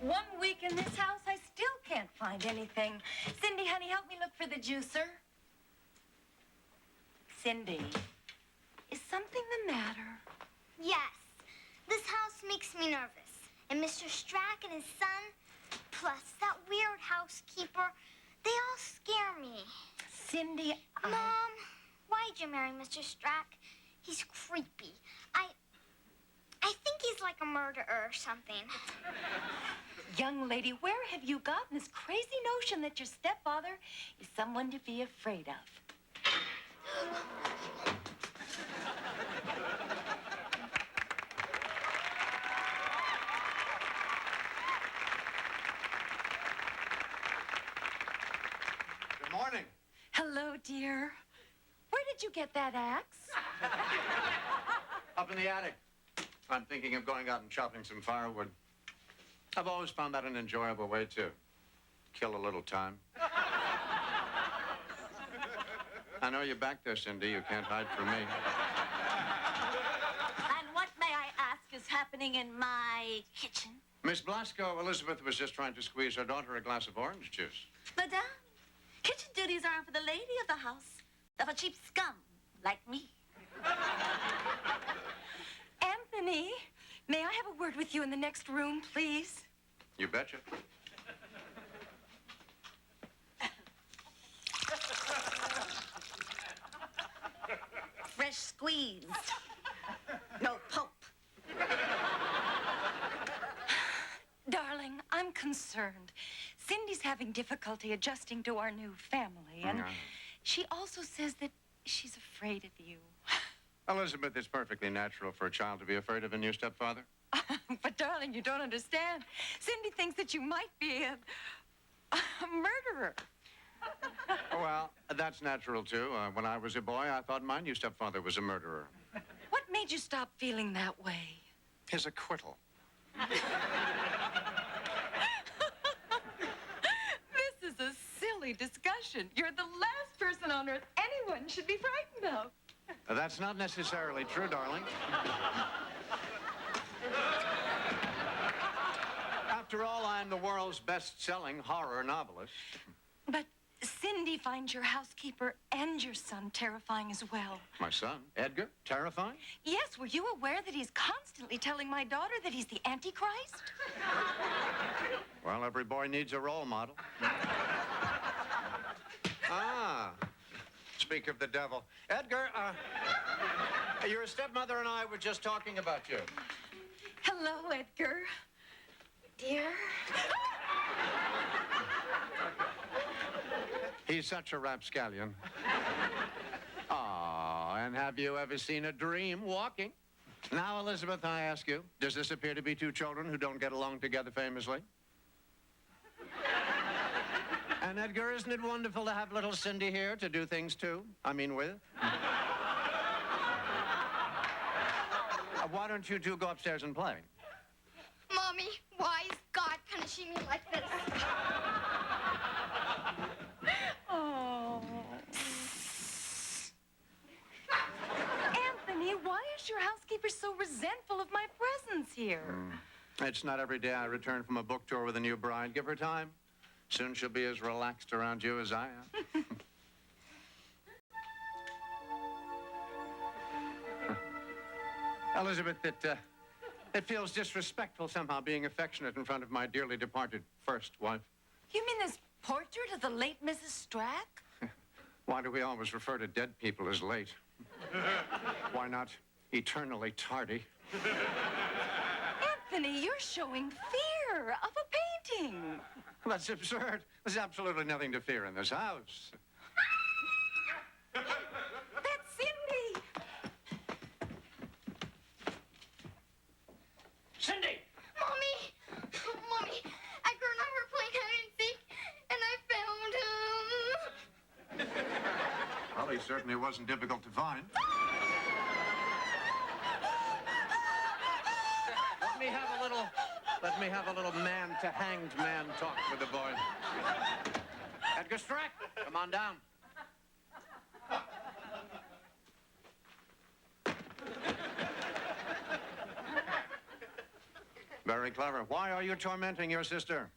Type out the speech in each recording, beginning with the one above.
1 week in this house, I still can't find anything. Cindy, honey, help me look for the juicer. Cindy, is something the matter? Yes. This house makes me nervous. And Mr. Strack and his son, plus that weird housekeeper, they all scare me. Cindy, Mom, why'd you marry Mr. Strack? He's creepy. I think he's like a murderer or something. Young lady, where have you gotten this crazy notion that your stepfather is someone to be afraid of? Good morning. Hello, dear. Where did you get that axe? Up in the attic. I'm thinking of going out and chopping some firewood. I've always found that an enjoyable way to kill a little time. I know you're back there, Cindy. You can't hide from me. And what, may I ask, is happening in my kitchen? Miss Blasco, Elizabeth was just trying to squeeze her daughter a glass of orange juice. Madame, kitchen duties aren't for the lady of the house. They're for cheap scum like me. Anthony, may I have a word with you in the next room, please? You betcha. Fresh squeezed. No pulp. Darling, I'm concerned. Cindy's having difficulty adjusting to our new family, and she also says that she's afraid of you. Elizabeth, it's perfectly natural for a child to be afraid of a new stepfather. But, darling, you don't understand. Cindy thinks that you might be a murderer. Well, that's natural, too. When I was a boy, I thought my new stepfather was a murderer. What made you stop feeling that way? His acquittal. This is a silly discussion. You're the last person on earth anyone should be frightened of. That's not necessarily true, darling. After all, I'm the world's best-selling horror novelist. But Cindy finds your housekeeper and your son terrifying as well. My son, Edgar, terrifying? Yes, were you aware that he's constantly telling my daughter that he's the Antichrist? Well, every boy needs a role model. Speak of the devil. Edgar, your stepmother and I were just talking about you. Hello, Edgar. Dear. He's such a rapscallion. Oh, and have you ever seen a dream walking? Now, Elizabeth, I ask you, does this appear to be two children who don't get along together famously? And Edgar, isn't it wonderful to have little Cindy here to do things to? I mean, with? Why don't you two go upstairs and play? Mommy, why is God punishing me like this? Oh. Anthony, why is your housekeeper so resentful of my presence here? It's not every day I return from a book tour with a new bride. Give her time. Soon she'll be as relaxed around you as I am. Elizabeth, it feels disrespectful somehow being affectionate in front of my dearly departed first wife. You mean this portrait of the late Mrs. Strack? Why do we always refer to dead people as late? Why not eternally tardy? Anthony, you're showing fear of a painting. That's absurd. There's absolutely nothing to fear in this house. That's Cindy. Cindy! Mommy! Mommy, Edgar and I were playing hide and seek, and I found him. Well, he certainly wasn't difficult to find. Let me have a little man-to-hanged man talk with the boy. Edgar Strack, come on down. Very clever. Why are you tormenting your sister?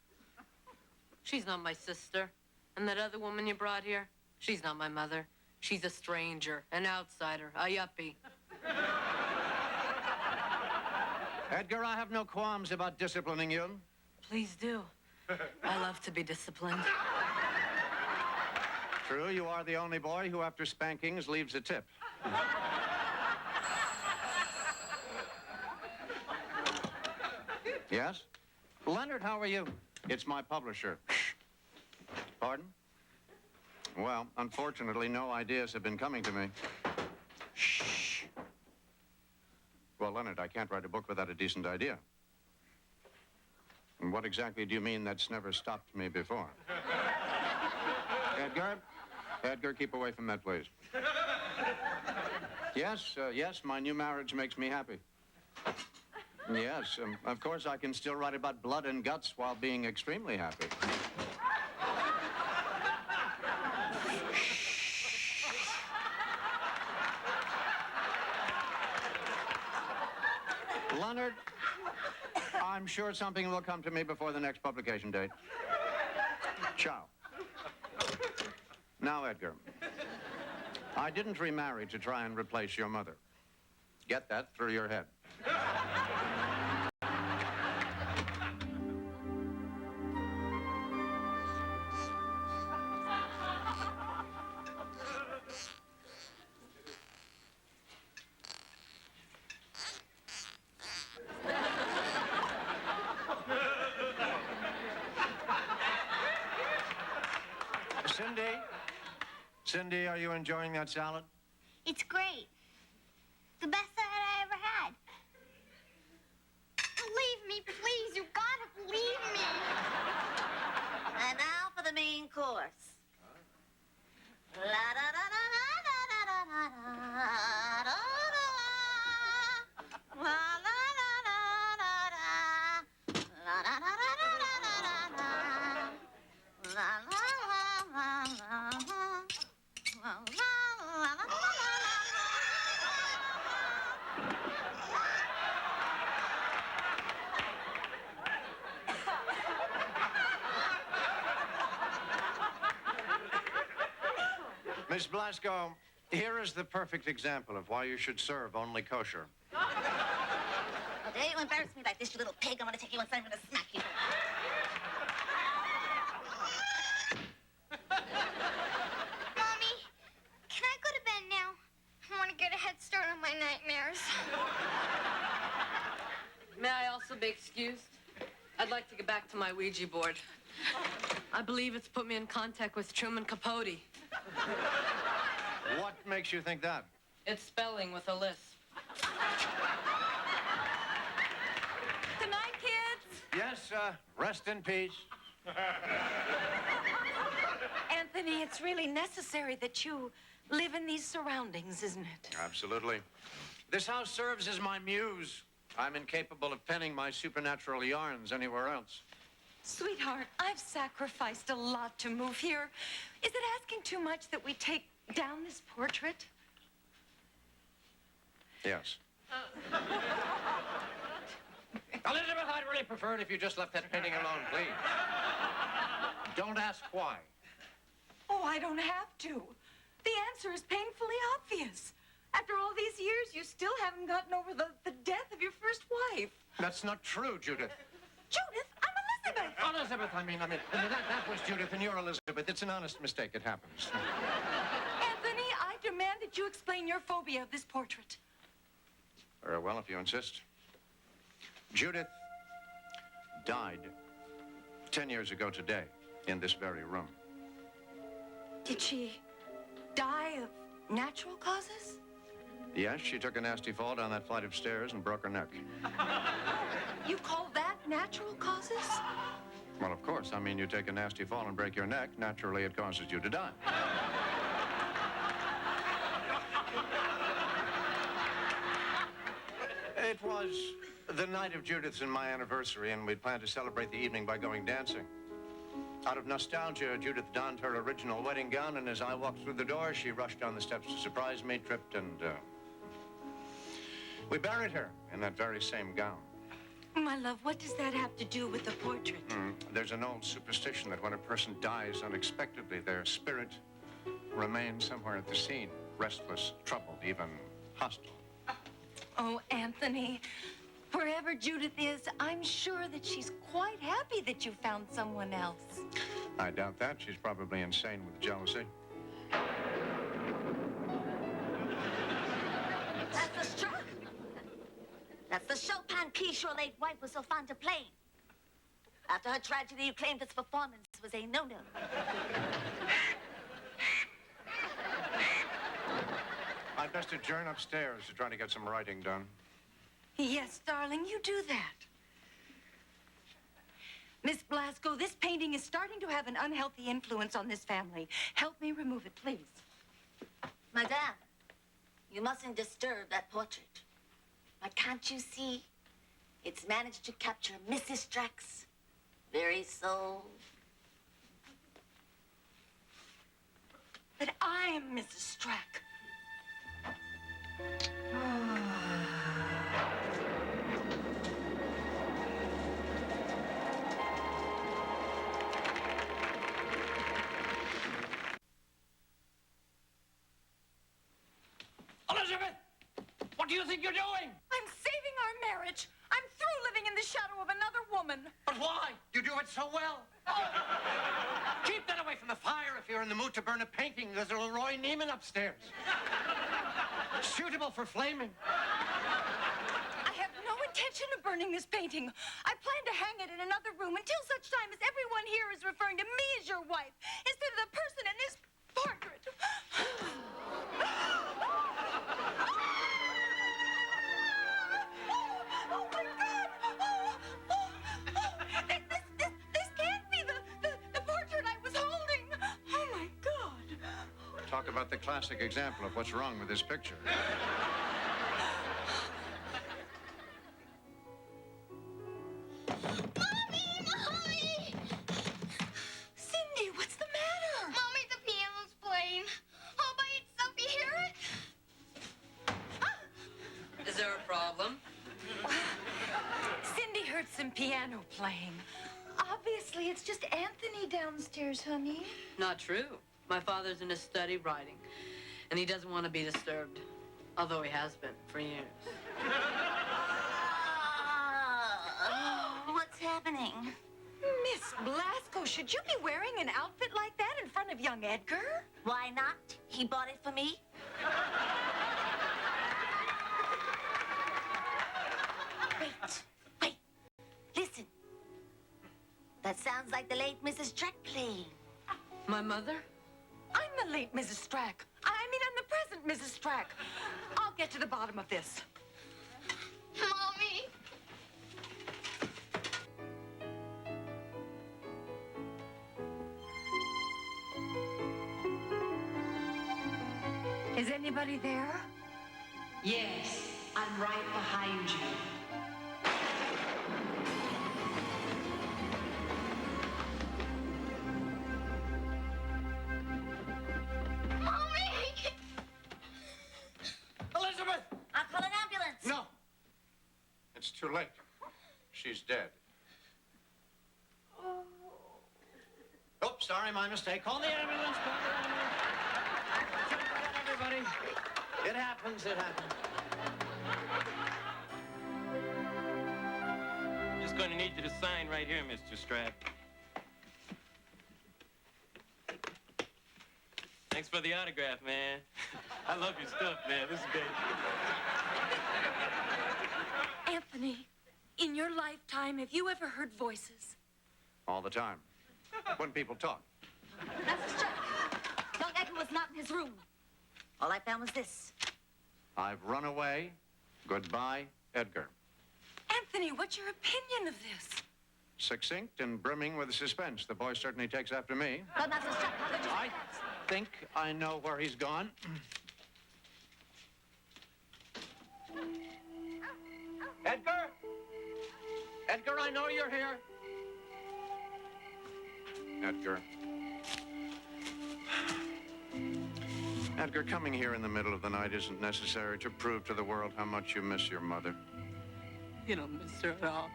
She's not my sister. And that other woman you brought here, she's not my mother. She's a stranger, an outsider, a yuppie. Edgar, I have no qualms about disciplining you. Please do. I love to be disciplined. True, you are the only boy who, after spankings, leaves a tip. Yes? Leonard, how are you? It's my publisher. Pardon? Well, unfortunately, no ideas have been coming to me. Shh. Well, Leonard, I can't write a book without a decent idea. And what exactly do you mean that's never stopped me before? Edgar, keep away from that, please. Yes, my new marriage makes me happy. Yes, of course, I can still write about blood and guts while being extremely happy. Leonard, I'm sure something will come to me before the next publication date. Ciao. Now, Edgar, I didn't remarry to try and replace your mother. Get that through your head. Cindy, are you enjoying that salad? It's great. The best salad I ever had. Believe me, please. You gotta believe me. And now for the main course. La da da da da da da da da da da la la la la la la la la la la la Miss Blasco, here is the perfect example of why you should serve only kosher. How dare you embarrass me like this, you little pig? I'm gonna take you inside and I'm gonna smack you. Mommy, can I go to bed now? I want to get a head start on my nightmares. May I also be excused? I'd like to get back to my Ouija board. I believe it's put me in contact with Truman Capote. What makes you think that? It's spelling with a lisp. Good night, kids. Yes, rest in peace. Anthony, it's really necessary that you live in these surroundings, isn't it? Absolutely. This house serves as my muse. I'm incapable of penning my supernatural yarns anywhere else. Sweetheart, I've sacrificed a lot to move here. Is it asking too much that we take down this portrait? Yes. Elizabeth, I'd really prefer it if you just left that painting alone, please. Don't ask why. Oh, I don't have to. The answer is painfully obvious. After all these years, you still haven't gotten over the death of your first wife. That's not true, Judith. Judith, I'm Elizabeth. Elizabeth, I mean, that was Judith and you're Elizabeth. It's an honest mistake. It happens. Anthony, I demand that you explain your phobia of this portrait. Very well, if you insist. Judith died 10 years ago today in this very room. Did she die of natural causes? Yes, she took a nasty fall down that flight of stairs and broke her neck. You call that natural causes? Well, of course. I mean, you take a nasty fall and break your neck, naturally it causes you to die. It was the night of Judith's and my anniversary, and we'd planned to celebrate the evening by going dancing. Out of nostalgia, Judith donned her original wedding gown, and as I walked through the door, she rushed down the steps to surprise me, tripped, and we buried her in that very same gown. My love, what does that have to do with the portrait? There's an old superstition that when a person dies unexpectedly, their spirit remains somewhere at the scene, restless, troubled, even hostile. Oh, Anthony, wherever Judith is, I'm sure that she's quite happy that you found someone else. I doubt that. She's probably insane with jealousy. That's the Strack. That's the Chopin piece your late wife was so fond of playing. After her tragedy, you claimed its performance was a no-no. I'd best adjourn upstairs to try to get some writing done. Yes, darling, you do that. Miss Blasco, this painting is starting to have an unhealthy influence on this family. Help me remove it, please. Madame, you mustn't disturb that portrait. But can't you see? It's managed to capture Mrs. Strack's very soul. But I am Mrs. Strack. Elizabeth! What do you think you're doing? I'm saving our marriage. I'm through living in the shadow of another woman. But why? You do it so well. Keep that away from the fire if you're in the mood to burn a painting. There's a Leroy Neiman upstairs. Suitable for flaming. I have no intention of burning this painting. I plan to hang it in another room until such time as everyone here is referring to me as your wife instead of the person in this portrait. Oh, my God! This can't be the portrait I was holding. Oh, my God. Talk about the classic example of what's wrong with this picture. Mommy! Cindy, what's the matter? Mommy, the piano's playing. I'll buy it, Sophie, hear it? Is there a problem? Cindy heard some piano playing. Obviously, it's just Anthony downstairs, honey. Not true. My father's in his study writing, and he doesn't want to be disturbed, although he has been for years. What's happening? Miss Blasco, should you be wearing an outfit like that in front of young Edgar? Why not? He bought it for me. Wait. Listen. That sounds like the late Mrs. Strack playing. My mother? I'm the late Mrs. Strack. I'm the present Mrs. Strack. I'll get to the bottom of this. Mommy! Is anybody there? Yes, I'm right behind you. Mommy! Elizabeth! I'll call an ambulance. No. It's too late. She's dead. Oops, sorry, my mistake. Call the ambulance. Call the ambulance. Jump right on, everybody. It happens. Just going to need you to sign right here, Mr. Strack. Thanks for the autograph, man. I love your stuff, man. This is great. Anthony, in your lifetime, have you ever heard voices? All the time. When people talk. That's the Strack. Young Edgar was not in his room. All I found was this. I've run away. Goodbye, Edgar. Anthony, what's your opinion of this? Succinct and brimming with suspense. The boy certainly takes after me. But Master Strack, how could you... I think I know where he's gone. Edgar? Edgar, I know you're here. Edgar. Edgar, coming here in the middle of the night isn't necessary to prove to the world how much you miss your mother. You don't miss her at all.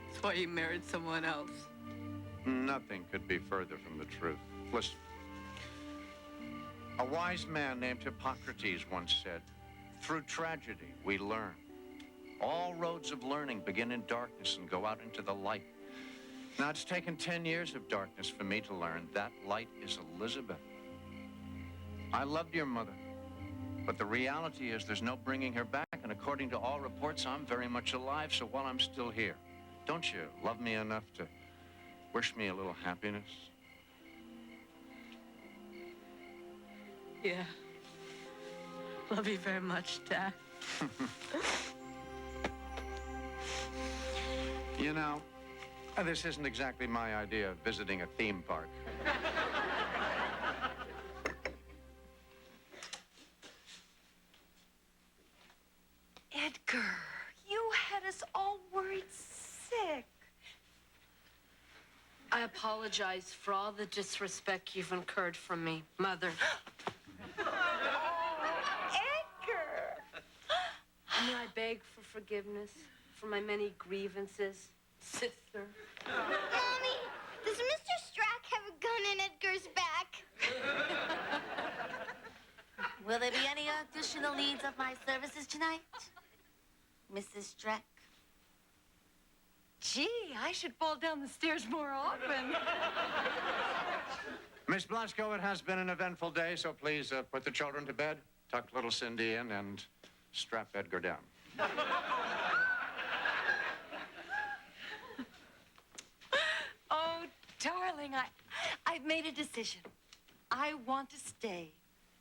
That's why you married someone else. Nothing could be further from the truth. Listen. A wise man named Hippocrates once said, "Through tragedy, we learn. All roads of learning begin in darkness and go out into the light." Now, it's taken 10 years of darkness for me to learn that light is Elizabeth. I loved your mother, but the reality is there's no bringing her back, and according to all reports, I'm very much alive, so while I'm still here, don't you love me enough to wish me a little happiness? Yeah. Love you very much, Dad. You know, this isn't exactly my idea of visiting a theme park. Edgar, you had us all worried sick. I apologize for all the disrespect you've incurred from me, Mother. Edgar! May I beg for forgiveness for my many grievances, sister? Mommy, does Mr. Strack have a gun in Edgar's back? Will there be any additional needs of my services tonight, Mrs. Strack? Gee, I should fall down the stairs more often. Miss Blasco, it has been an eventful day, so please put the children to bed, tuck little Cindy in, and strap Edgar down. Oh, darling, I've made a decision. I want to stay.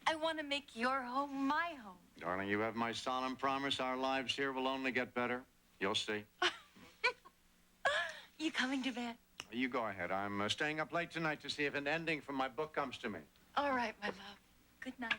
I want to make your home my home. Darling, you have my solemn promise our lives here will only get better. You'll see. You coming to bed? You go ahead. I'm staying up late tonight to see if an ending from my book comes to me. All right, my love. Good night.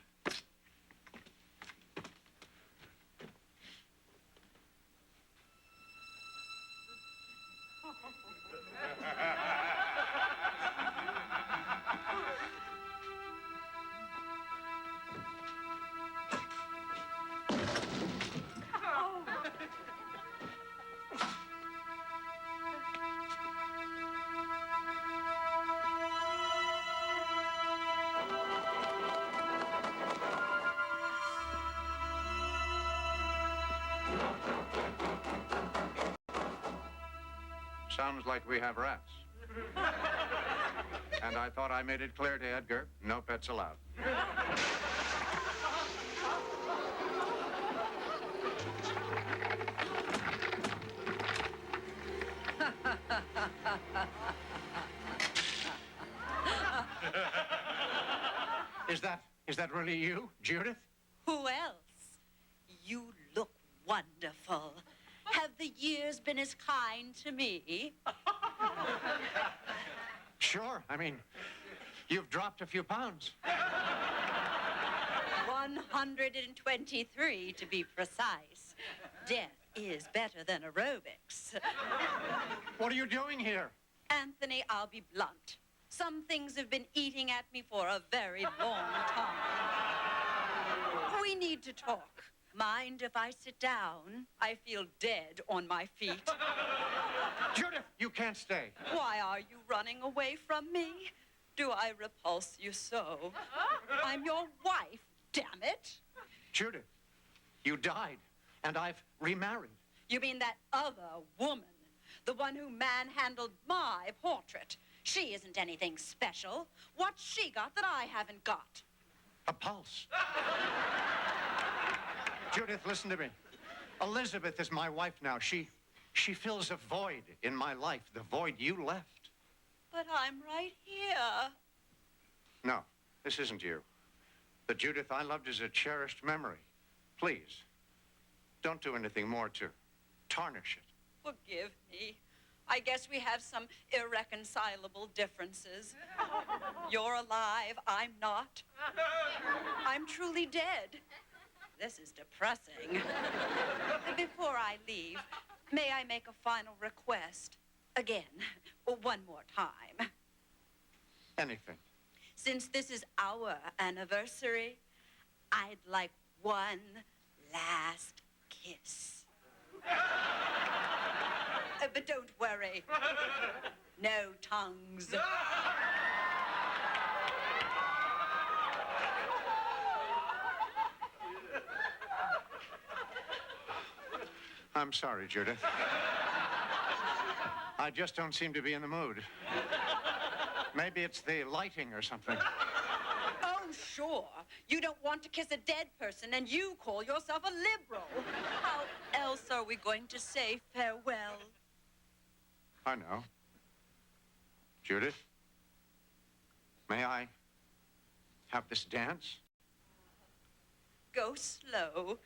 Sounds like we have rats. And I thought I made it clear to Edgar, no pets allowed. Is that really you, Judith? Who else? You look wonderful. Have the years been as kind to me? Sure. I mean, you've dropped a few pounds. 123 to be precise. Death is better than aerobics. What are you doing here? Anthony, I'll be blunt. Some things have been eating at me for a very long time. We need to talk. Mind if I sit down? I feel dead on my feet. Judith, you can't stay. Why are you running away from me? Do I repulse you so? I'm your wife, damn it. Judith, you died, and I've remarried. You mean that other woman? The one who manhandled my portrait? She isn't anything special. What's she got that I haven't got? A pulse. Judith, listen to me. Elizabeth is my wife now. She fills a void in my life, the void you left. But I'm right here. No, this isn't you. The Judith I loved is a cherished memory. Please, don't do anything more to tarnish it. Forgive me. I guess we have some irreconcilable differences. You're alive, I'm not. I'm truly dead. This is depressing. Before I leave, may I make a final request? Again, one more time. Anything. Since this is our anniversary, I'd like one last kiss. But don't worry. No tongues. I'm sorry, Judith. I just don't seem to be in the mood. Maybe it's the lighting or something. Oh, sure. You don't want to kiss a dead person, and you call yourself a liberal. How else are we going to say farewell? I know. Judith, may I have this dance? Go slow.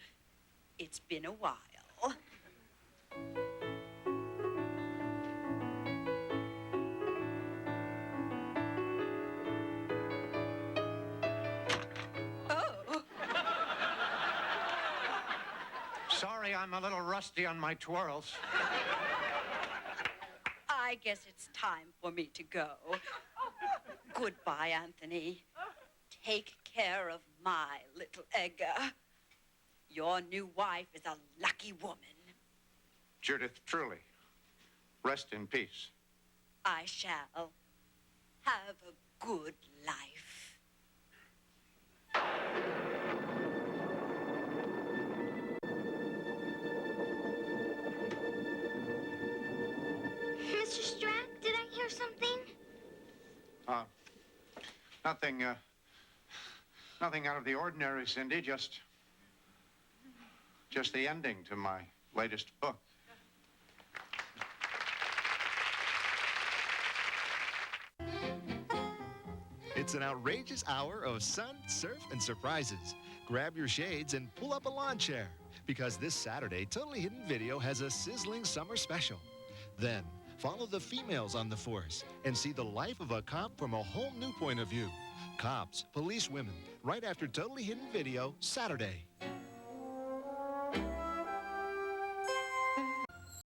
It's been a while. Oh. Sorry, I'm a little rusty on my twirls. I guess it's time for me to go. Goodbye, Anthony. Take care of my little Edgar. Your new wife is a lucky woman. Judith, truly, rest in peace. I shall have a good life. Mr. Strack, did I hear something? Nothing out of the ordinary, Cindy, just the ending to my latest book. It's an outrageous hour of sun, surf, and surprises. Grab your shades and pull up a lawn chair, because this Saturday, Totally Hidden Video has a sizzling summer special. Then, follow the females on the force and see the life of a cop from a whole new point of view. Cops, police women, right after Totally Hidden Video, Saturday.